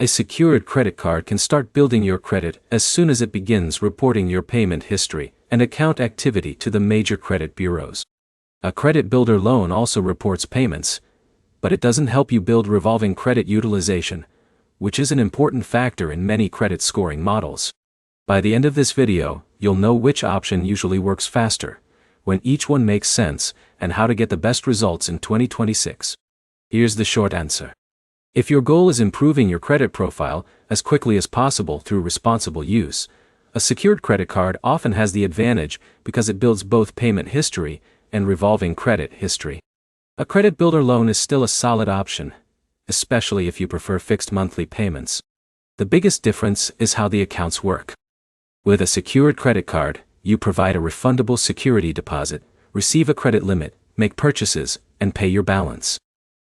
A secured credit card can start building your credit as soon as it begins reporting your payment history and account activity to the major credit bureaus. A credit builder loan also reports payments, but it doesn't help you build revolving credit utilization, which is an important factor in many credit scoring models. By the end of this video, you'll know which option usually works faster, when each one makes sense, and how to get the best results in 2026. Here's the short answer. If your goal is improving your credit profile as quickly as possible through responsible use, a secured credit card often has the advantage because it builds both payment history and revolving credit history. A credit builder loan is still a solid option, especially if you prefer fixed monthly payments. The biggest difference is how the accounts work. With a secured credit card, you provide a refundable security deposit, receive a credit limit, make purchases, and pay your balance.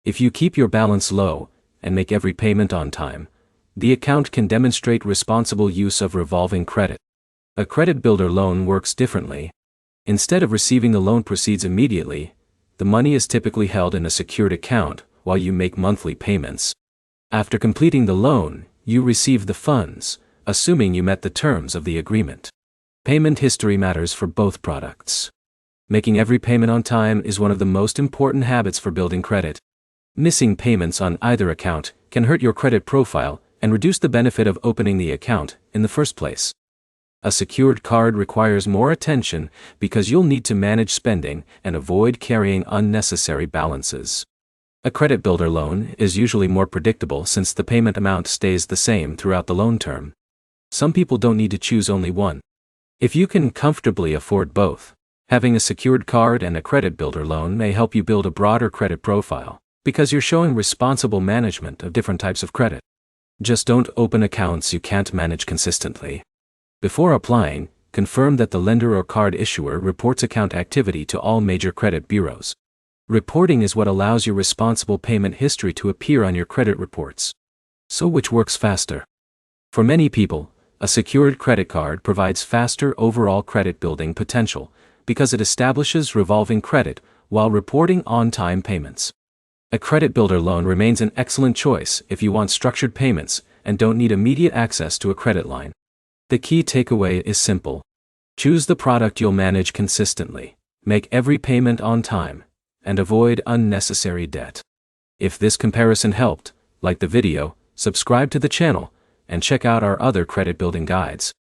If you keep your balance low and make every payment on time, the account can demonstrate responsible use of revolving credit. A credit builder loan works differently. Instead of receiving the loan proceeds immediately, the money is typically held in a secured account while you make monthly payments. After completing the loan, you receive the funds, assuming you met the terms of the agreement. Payment history matters for both products. Making every payment on time is one of the most important habits for building credit. Missing payments on either account can hurt your credit profile and reduce the benefit of opening the account in the first place. A secured card requires more attention because you'll need to manage spending and avoid carrying unnecessary balances. A credit builder loan is usually more predictable since the payment amount stays the same throughout the loan term. Some people don't need to choose only one. If you can comfortably afford both, having a secured card and a credit builder loan may help you build a broader credit profile, because you're showing responsible management of different types of credit. Just don't open accounts you can't manage consistently. Before applying, confirm that the lender or card issuer reports account activity to all major credit bureaus. Reporting is what allows your responsible payment history to appear on your credit reports. So which works faster? For many people, a secured credit card provides faster overall credit building potential because it establishes revolving credit while reporting on-time payments. A credit builder loan remains an excellent choice if you want structured payments and don't need immediate access to a credit line. The key takeaway is simple. Choose the product you'll manage consistently, make every payment on time, and avoid unnecessary debt. If this comparison helped, like the video, subscribe to the channel, and check out our other credit building guides.